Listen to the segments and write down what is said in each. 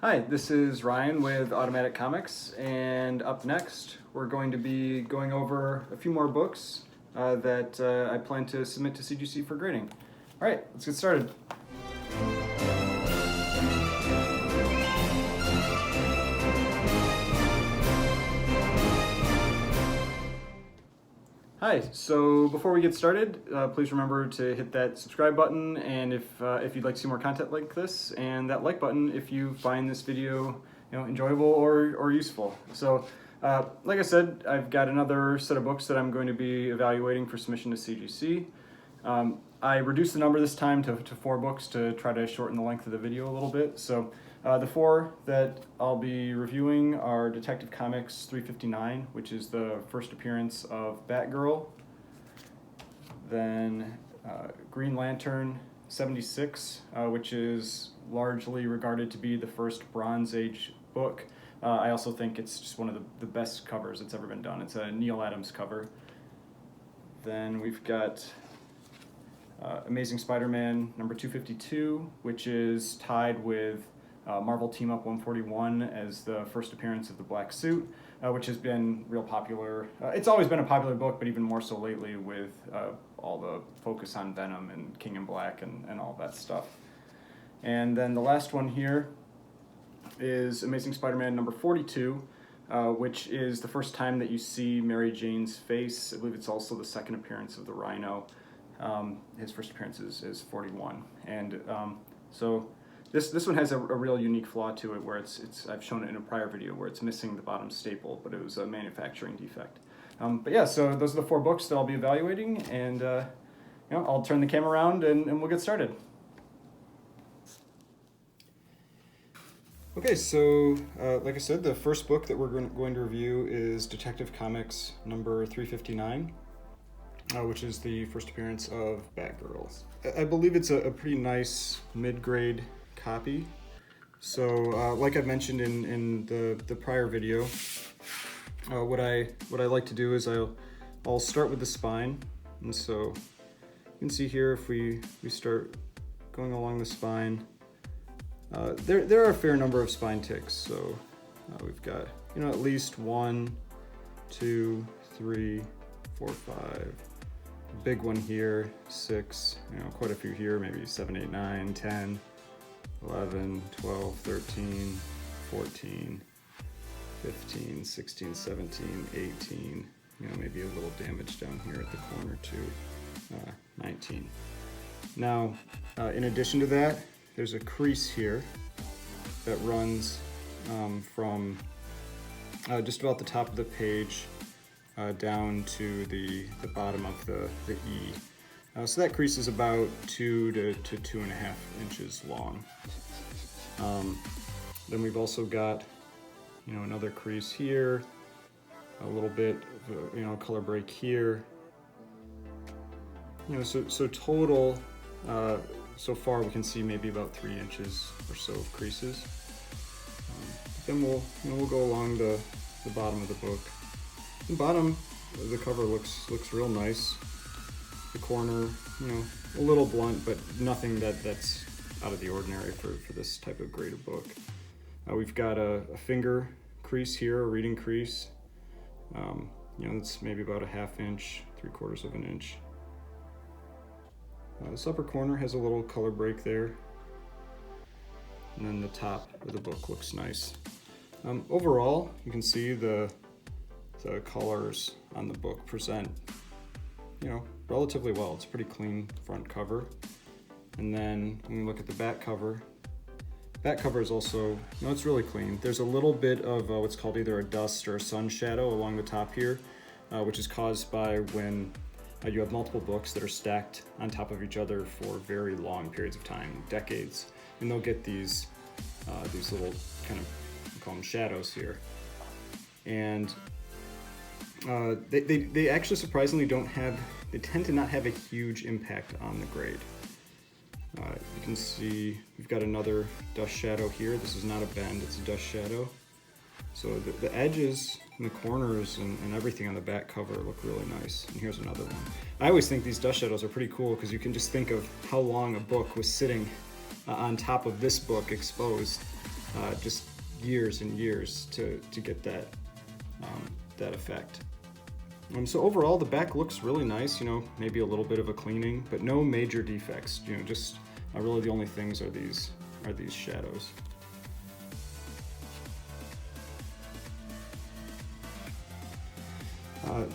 Hi, this is Ryan with Automatic Comics, and up next we're going to be going over a few more books that I plan to submit to CGC for grading. All right, let's get started. Hi, so before we get started, please remember to hit that subscribe button, and if you'd like to see more content like this, and that like button if you find this video enjoyable or useful. So like I said, I've got another set of books that I'm going to be evaluating for submission to CGC. I reduced the number this time to 4 books to try to shorten the length of the video a little bit. So the 4 that I'll be reviewing are Detective Comics 359, which is the first appearance of Batgirl. Then Green Lantern 76, which is largely regarded to be the first Bronze Age book. I also think it's just one of the best covers that's ever been done. It's a Neal Adams cover. Then we've got Amazing Spider-Man number 252, which is tied with Marvel Team Up 141 as the first appearance of the Black Suit, which has been real popular. It's always been a popular book, but even more so lately with all the focus on Venom and King in Black and all that stuff. And then the last one here is Amazing Spider-Man number 42, which is the first time that you see Mary Jane's face. I believe it's also the second appearance of the Rhino. His first appearance is 41. And so this one has a real unique flaw to it, where I've shown it in a prior video where it's missing the bottom staple, but it was a manufacturing defect. But yeah, so those are the 4 books that I'll be evaluating, and I'll turn the camera around and we'll get started. Okay, so like I said, the first book that we're going to review is Detective Comics number 359, which is the first appearance of Batgirl. I believe it's a pretty nice mid-grade copy. So like I mentioned in the prior video, what I like to do is I'll start with the spine. And so you can see here, if we start going along the spine, there are a fair number of spine ticks. So we've got at least 1, 2, 3, 4, 5. Big one here, 6, quite a few here, maybe 7, 8, 9, 10, 11, 12, 13, 14, 15, 16, 17, 18, maybe a little damage down here at the corner too, 19. Now, in addition to that, there's a crease here that runs from just about the top of the page down to the bottom of the E. So that crease is about 2 to 2.5 inches long. Then we've also got, another crease here, a little bit of color break here. So total, so far we can see maybe about 3 inches or so of creases. Then we'll go along the bottom of the book. The bottom of the cover looks real nice. The corner, a little blunt, but nothing that's out of the ordinary for this type of graded book. We've got a finger crease here, a reading crease. It's maybe about 1/2 inch, 3/4 of an inch. This upper corner has a little color break there. And then the top of the book looks nice. Overall, you can see the colors on the book present, relatively well. It's a pretty clean front cover. And then when we look at the back cover is also, it's really clean. There's a little bit of what's called either a dust or a sun shadow along the top here, which is caused by when you have multiple books that are stacked on top of each other for very long periods of time, decades, and they'll get these little kind of, we call them shadows here. And they actually surprisingly they tend to not have a huge impact on the grade. You can see we've got another dust shadow here. This is not a bend, it's a dust shadow. So the edges and the corners and everything on the back cover look really nice. And here's another one. I always think these dust shadows are pretty cool because you can just think of how long a book was sitting on top of this book exposed. just years and years to get that that effect. So overall, the back looks really nice. Maybe a little bit of a cleaning, but no major defects. Just really the only things are these shadows.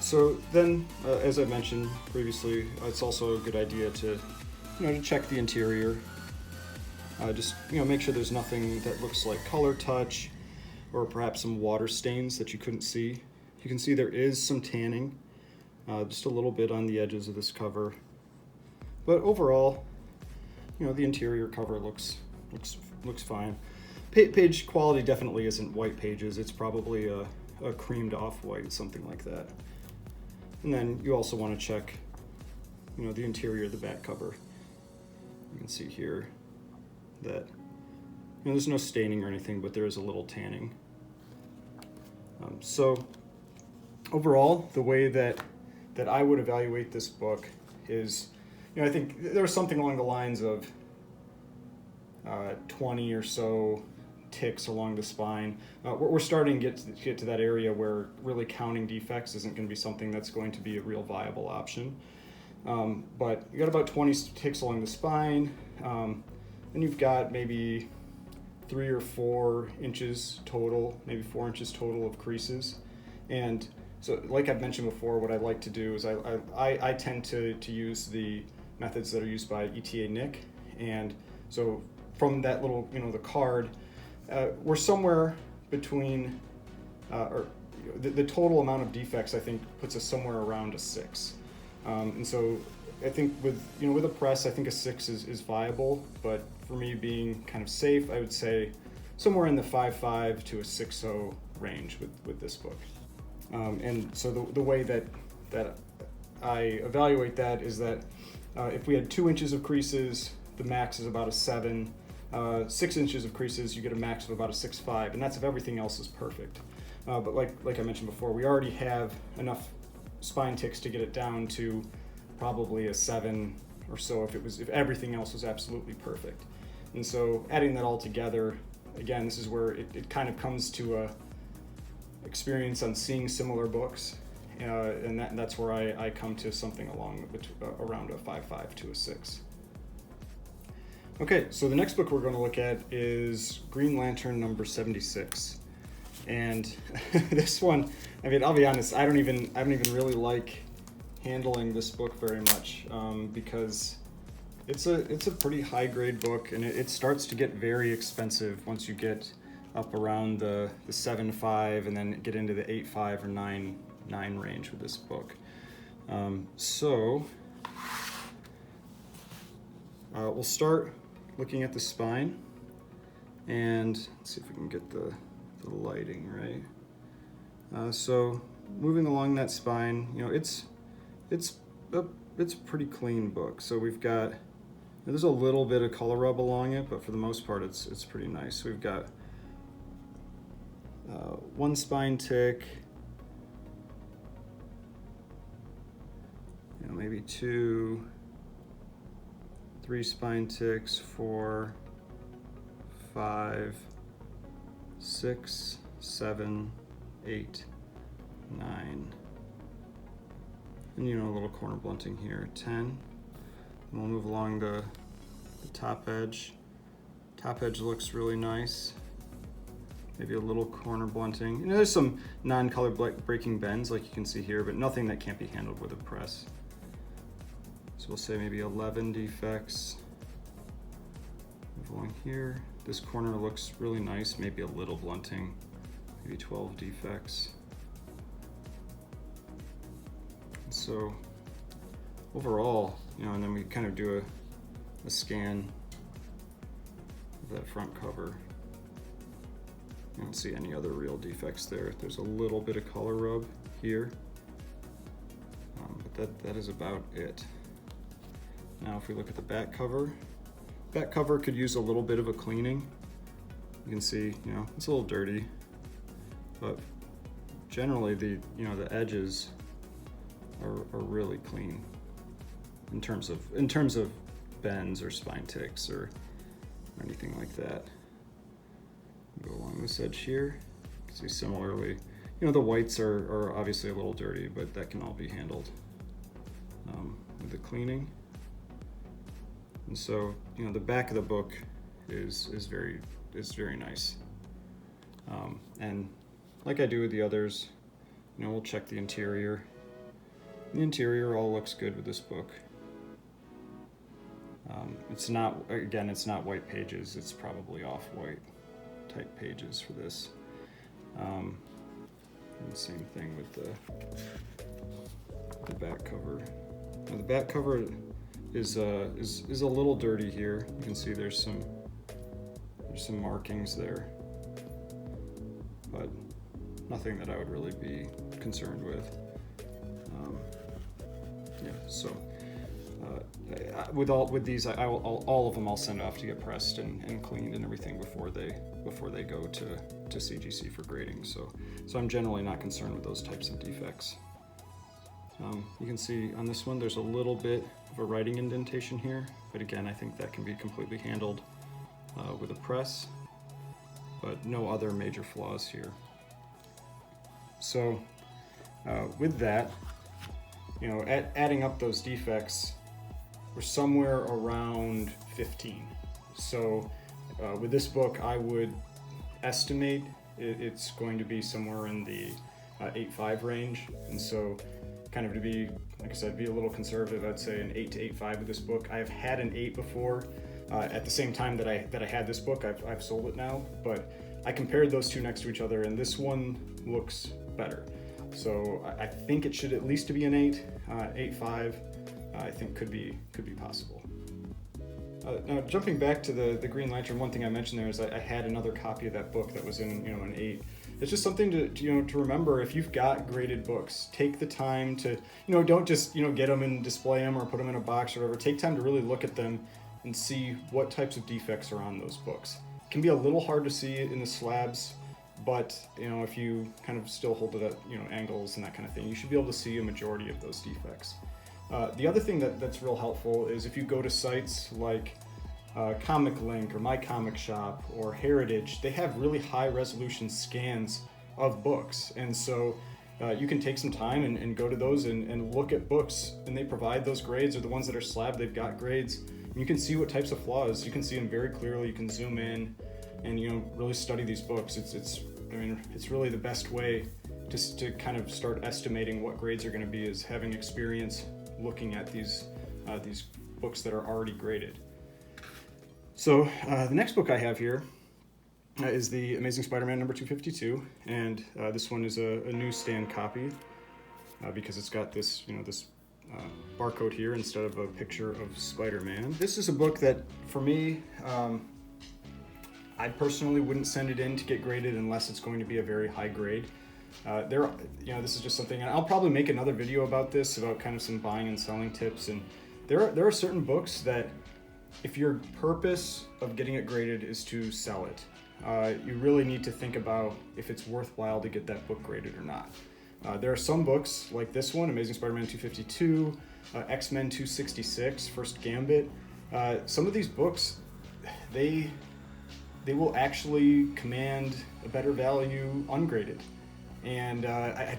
So then, as I mentioned previously, it's also a good idea to check the interior. Just make sure there's nothing that looks like color touch or perhaps some water stains that you couldn't see. You can see there is some tanning, just a little bit on the edges of this cover. But overall, the interior cover looks fine. Page quality definitely isn't white pages. It's probably a creamed off-white, something like that. And then you also want to check, the interior of the back cover. You can see here that there's no staining or anything, but there is a little tanning. So overall, the way that I would evaluate this book is, I think there was something along the lines of 20 or so ticks along the spine. We're starting to get to that area where really counting defects isn't going to be something that's going to be a real viable option. But you got about 20 ticks along the spine, and you've got maybe 3 or 4 inches total, maybe 4 inches total of creases. And so, like I've mentioned before, what I like to do is I tend to use the methods that are used by ETA Nick. And so from that little, the card, we're somewhere between, or the total amount of defects, I think, puts us somewhere around a 6. And so I think with a press, I think a 6 is viable, but for me being kind of safe, I would say somewhere in the 5.5 to a 6.0 range with this book. And so the way that I evaluate that is that if we had 2 inches of creases, the max is about a 7. 6 inches of creases, you get a max of about a 6.5, and that's if everything else is perfect. But like I mentioned before, we already have enough spine ticks to get it down to probably a 7 or so if everything else was absolutely perfect. And so adding that all together, again, this is where it kind of comes to a experience on seeing similar books, and that's where I come to something around a 5.5 to a 6. Okay, so the next book we're going to look at is Green Lantern number 76. And this one, I mean, I'll be honest, I don't even really like handling this book very much, because it's a pretty high grade book, and it starts to get very expensive once you get up around the 7.5 and then get into the 8.5 or 9 range with this book. So we'll start looking at the spine, and let's see if we can get the lighting right. So moving along that spine, it's a pretty clean book. So we've got, there's a little bit of color rub along it, but for the most part it's pretty nice. So we've got 1 spine tick, maybe 2, 3 spine ticks, 4, 5, 6, 7, 8, 9, and a little corner blunting here, 10. And we'll move along the top edge. Top edge looks really nice. Maybe a little corner blunting. There's some non-color breaking bends like you can see here, but nothing that can't be handled with a press. So we'll say maybe 11 defects. Move along here. This corner looks really nice, maybe a little blunting, maybe 12 defects. So overall, and then we kind of do a scan of that front cover. You don't see any other real defects there. There's a little bit of color rub here, but that is about it. Now if we look at the back cover could use a little bit of a cleaning. You can see, it's a little dirty, but generally the edges are really clean in terms of bends or spine ticks or anything like that. loose edge here. See, similarly, you know, the whites are obviously a little dirty, but that can all be handled with the cleaning. And so, you know, the back of the book is very nice. And like I do with the others, you know, we'll check the interior. The interior all looks good with this book. It's not, again, it's not white pages. It's probably off-white type pages for this. And the same thing with the back cover. Now, the back cover is a little dirty here. You can see there's some markings there, but nothing that I would really be concerned with. Yeah, so with these, all of them I'll send off to get pressed and cleaned and everything before they go to CGC for grading. So I'm generally not concerned with those types of defects. You can see on this one there's a little bit of a writing indentation here, but again, I think that can be completely handled with a press, but no other major flaws here. So with that, you know, adding up those defects, we're somewhere around 15. So with this book, I would estimate it's going to be somewhere in the 8.5 range. And so kind of to be, like I said, be a little conservative, I'd say an 8 to 8.5 with this book. I've had an 8 before. At the same time that I had this book, I've sold it now, but I compared those two next to each other, and this one looks better. So I think it should at least be an 8, 8.5. I think could be possible. Now jumping back to the Green Lantern, one thing I mentioned there is I had another copy of that book that was in, you know, an 8. It's just something to remember. If you've got graded books, take the time to, you know, don't just, you know, get them and display them or put them in a box or whatever. Take time to really look at them and see what types of defects are on those books. It can be a little hard to see in the slabs, but, you know, if you kind of still hold it at, you know, angles and that kind of thing, you should be able to see a majority of those defects. The other thing that's real helpful is if you go to sites like Comic Link or My Comic Shop or Heritage, they have really high resolution scans of books. And so you can take some time and go to those and look at books, and they provide those grades, or the ones that are slabbed, they've got grades. And you can see what types of flaws. You can see them very clearly. You can zoom in and, you know, really study these books. I mean, it's really the best way to kind of start estimating what grades are going to be, is having experience looking at these books that are already graded. So the next book I have here is the Amazing Spider-Man number 252, and this one is a newsstand copy because it's got this, you know, this barcode here instead of a picture of Spider-Man. This is a book that, for me, I personally wouldn't send it in to get graded unless it's going to be a very high grade. You know, this is just something, and I'll probably make another video about this, about kind of some buying and selling tips. And there are certain books that, if your purpose of getting it graded is to sell it, you really need to think about if it's worthwhile to get that book graded or not. There are some books like this one, Amazing Spider-Man 252, X-Men 266, First Gambit. Some of these books, they will actually command a better value ungraded. And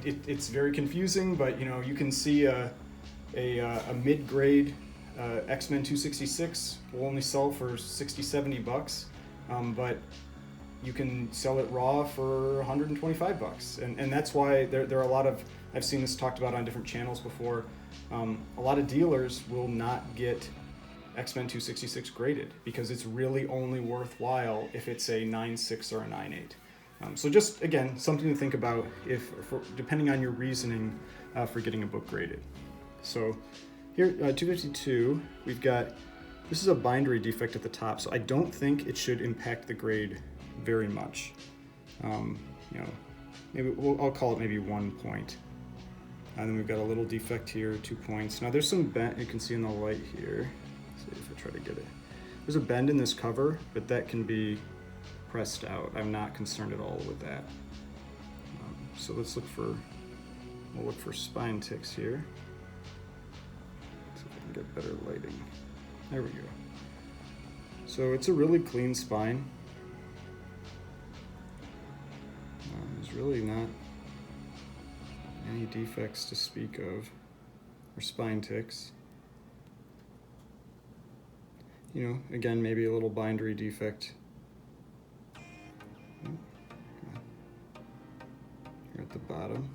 it's very confusing, but, you know, you can see a mid-grade X-Men 266 will only sell for $60-$70, but you can sell it raw for $125, and that's why there are a lot of, I've seen this talked about on different channels before, a lot of dealers will not get X-Men 266 graded because it's really only worthwhile if it's a 9.6 or a 9.8. So just, again, something to think about depending on your reasoning for getting a book graded. So here, 252, we've got, this is a bindery defect at the top, so I don't think it should impact the grade very much. You know, maybe I'll call it maybe 1 point. And then we've got a little defect here, 2 points. Now there's some bend, you can see in the light here. Let's see if I try to get it. There's a bend in this cover, but that can be pressed out. I'm not concerned at all with that. So let's we'll look for spine ticks here. See if I can get better lighting. There we go. So it's a really clean spine. there's really not any defects to speak of, or spine ticks. You know, again, maybe a little bindery defect. Here at the bottom.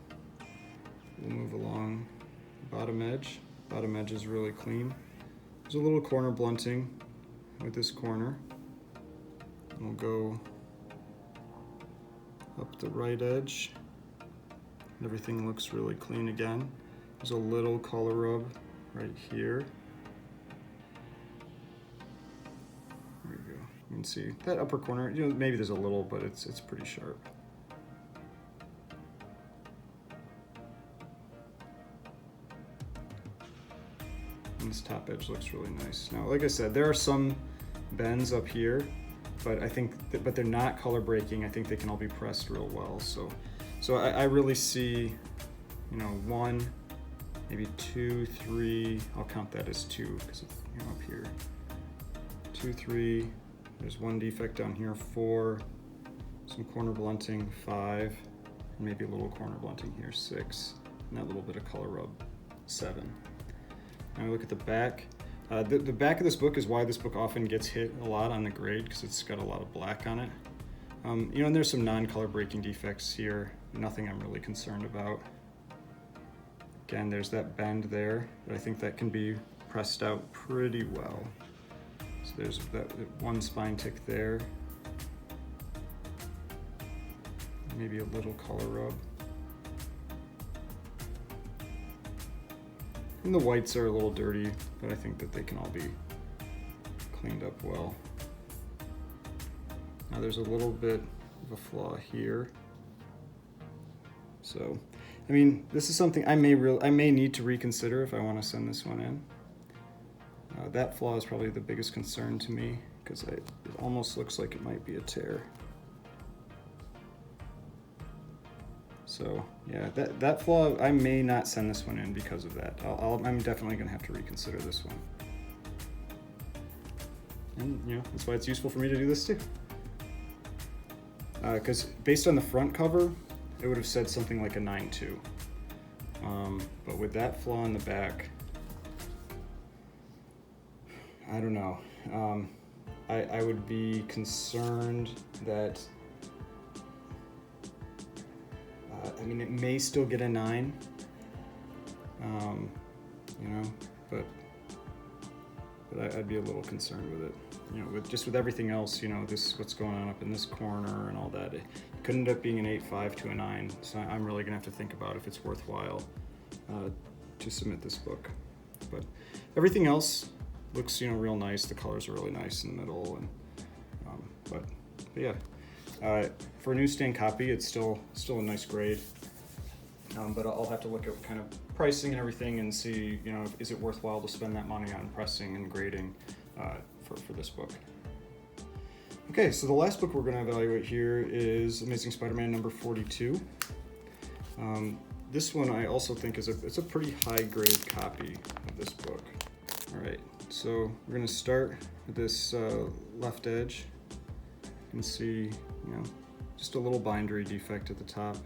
We'll move along the bottom edge. Bottom edge is really clean. There's a little corner blunting with this corner. And we'll go up the right edge. Everything looks really clean again. There's a little color rub right here. There we go. You can see that upper corner, you know, maybe there's a little, but it's pretty sharp. And this top edge looks really nice. Now, like I said, there are some bends up here, but I think, but they're not color breaking. I think they can all be pressed real well. So I really see, you know, 1, maybe 2, 3. I'll count that as 2 because it's, you know, up here. 2, 3. There's 1 defect down here. 4. Some corner blunting. 5. And maybe a little corner blunting here. 6. And that little bit of color rub. 7. Now we look at the back. The back of this book is why this book often gets hit a lot on the grade, because it's got a lot of black on it. You know, and there's some non-color breaking defects here. Nothing I'm really concerned about. Again, there's that bend there, but I think that can be pressed out pretty well. So there's that 1 spine tick there. Maybe a little color rub. And the whites are a little dirty, but I think that they can all be cleaned up well. Now there's a little bit of a flaw here. So, I mean, this is something I may need to reconsider if I want to send this one in. That flaw is probably the biggest concern to me, because it almost looks like it might be a tear. So yeah, that flaw, I may not send this one in because of that. I'm definitely gonna have to reconsider this one. And you know, that's why it's useful for me to do this too. Because based on the front cover, it would have said something like a 9.2. But with that flaw in the back, I don't know. I would be concerned that, I mean, it may still get a 9, you know, but I'd be a little concerned with it. You know, with everything else, you know, what's going on up in this corner and all that, it could end up being an 8.5 to a 9. So I'm really gonna have to think about if it's worthwhile to submit this book. But everything else looks, you know, real nice. The colors are really nice in the middle, and but yeah. For a newsstand copy, it's still a nice grade, but I'll have to look at kind of pricing and everything and see, you know, is it worthwhile to spend that money on pressing and grading for this book. Okay, so the last book we're going to evaluate here is Amazing Spider-Man number 42. This one I also think it's a pretty high grade copy of this book. All right, so we're going to start with this left edge. You can see, you know, just a little bindery defect at the top.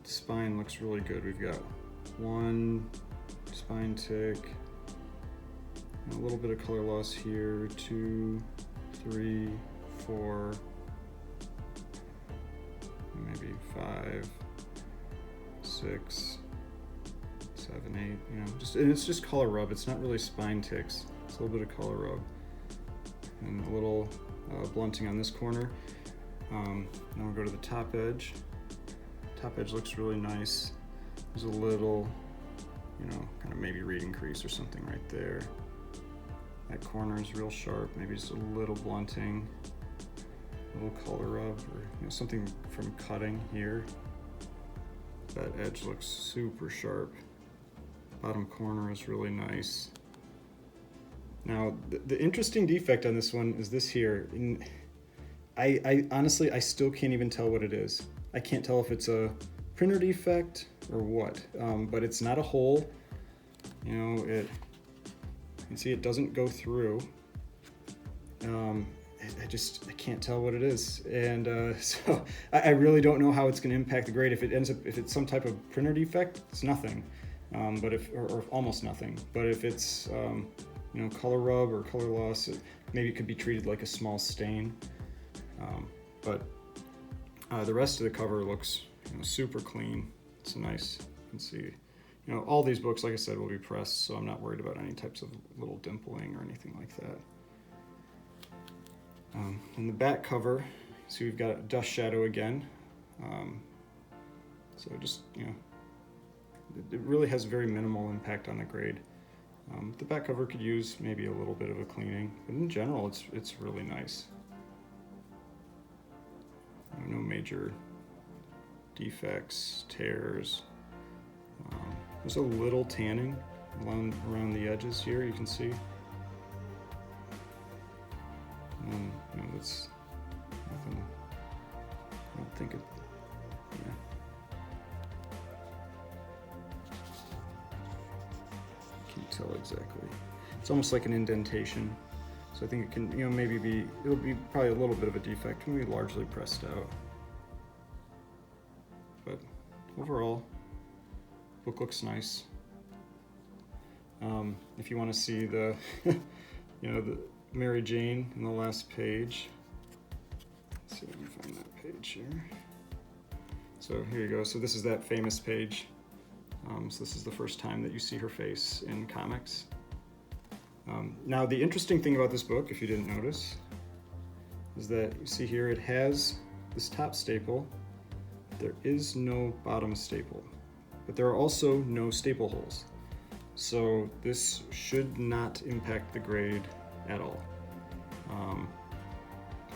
The spine looks really good. We've got 1 spine tick, a little bit of color loss here, 2, 3, 4, maybe 5, 6, 7, 8, you know, and it's just color rub. It's not really spine ticks. It's a little bit of color rub. And a little blunting on this corner. Then we'll go to the top edge. Top edge looks really nice. There's a little, you know, kind of maybe reading crease or something right there. That corner is real sharp. Maybe just a little blunting, a little color rub, or you know, something from cutting here. That edge looks super sharp. Bottom corner is really nice. Now, the interesting defect on this one is this here. I honestly, I still can't even tell what it is. I can't tell if it's a printer defect or what, but it's not a hole. You know, you can see it doesn't go through. I can't tell what it is, and so I really don't know how it's going to impact the grade. If it's some type of printer defect, it's nothing, but or almost nothing. But if it's color rub or color loss, maybe it could be treated like a small stain. But the rest of the cover looks super clean. It's nice. You can see, all these books, like I said, will be pressed, so I'm not worried about any types of little dimpling or anything like that. In the back cover, so we've got a dust shadow again. So just, it really has very minimal impact on the grade. The back cover could use maybe a little bit of a cleaning, but in general, it's really nice. No major defects, tears. There's a little tanning around the edges here, you can see. That's nothing. I don't think it. Yeah. Can't tell exactly. It's almost like an indentation. So I think it can, maybe it'll be probably a little bit of a defect, maybe largely pressed out. But overall, book looks nice. If you want to see the, the Mary Jane in the last page. Let's see if I can find that page here. So here you go. So this is that famous page. So this is the first time that you see her face in comics. Now the interesting thing about this book, if you didn't notice, is that you see here it has this top staple. There is no bottom staple, but there are also no staple holes. So this should not impact the grade at all.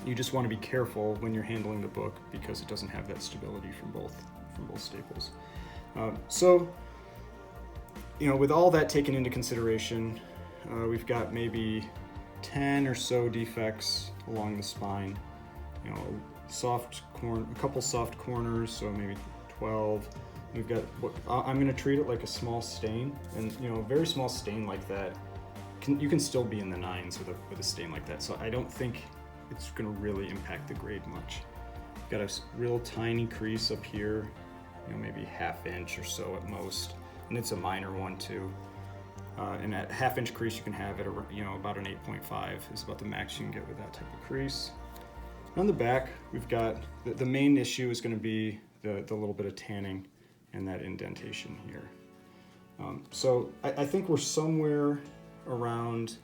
You just want to be careful when you're handling the book because it doesn't have that stability from both staples. So with all that taken into consideration, we've got maybe 10 or so defects along the spine. A couple soft corners, so maybe 12. We've got I'm going to treat it like a small stain, and a very small stain like that, you can still be in the 9s with a stain like that. So I don't think it's going to really impact the grade much. Got a real tiny crease up here, maybe ½ inch or so at most, and it's a minor one too. And that ½ inch crease you can have at about an 8.5 is about the max you can get with that type of crease. On the back, we've got the main issue is going to be the little bit of tanning and that indentation here. So I think we're somewhere around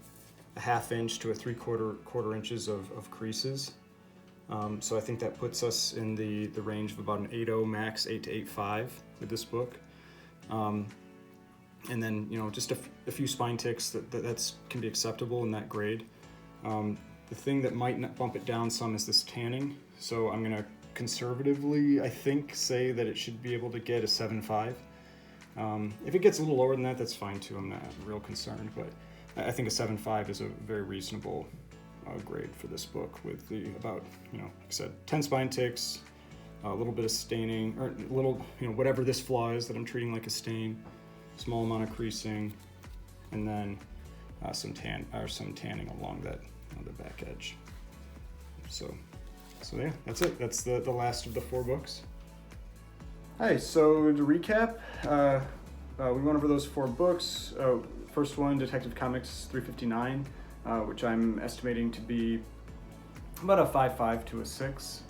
a ½ inch to a quarter inches of creases. So I think that puts us in the range of about an 8.0 max, 8 to 8.5 with this book. And then just a few spine ticks that can be acceptable in that grade. The thing that might not bump it down some is this tanning. So I'm gonna conservatively, I think, say that it should be able to get a 7.5. If it gets a little lower than that, that's fine too. I'm not real concerned, but I think a 7.5 is a very reasonable grade for this book with about, like I said, 10 spine ticks, a little bit of staining, or a little, whatever this flaw is that I'm treating like a stain, small amount of creasing, and then some tanning along that the back edge. So yeah, that's it. That's the last of the 4 books. Hi, so to recap, we went over those 4 books. First one, Detective Comics 359, which I'm estimating to be about a 5.5 to a 6.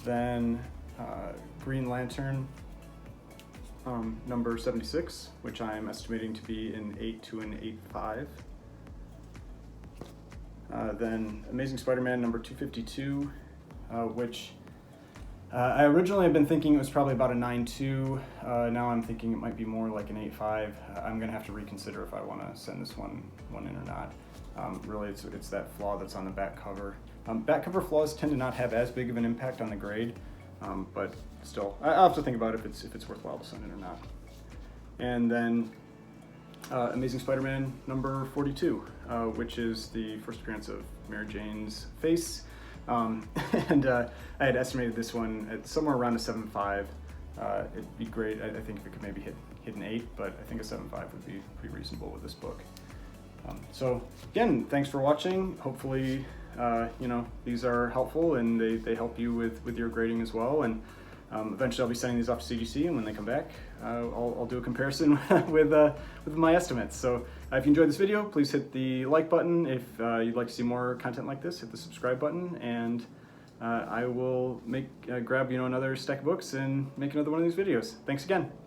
Then Green Lantern number 76, which I'm estimating to be an 8 to an 8.5. Then Amazing Spider-Man number 252, which I originally had been thinking it was probably about a 9.2. Now I'm thinking it might be more like an 8.5. I'm gonna have to reconsider if I want to send this one in or not. Really, it's that flaw that's on the back cover. Back cover flaws tend to not have as big of an impact on the grade, but still, I'll have to think about if it's worthwhile to send it or not. And then Amazing Spider-Man number 42, which is the first appearance of Mary Jane's face. And I had estimated this one at somewhere around a 7.5. It'd be great, I think, if it could maybe hit an 8, but I think a 7.5 would be pretty reasonable with this book. So again, thanks for watching. Hopefully you know, these are helpful and they help you with your grading as well. And eventually I'll be sending these off to CGC, and when they come back, I'll do a comparison with my estimates. So if you enjoyed this video, please hit the like button. If you'd like to see more content like this, hit the subscribe button, and I will grab, you know, another stack of books and make another one of these videos. Thanks again.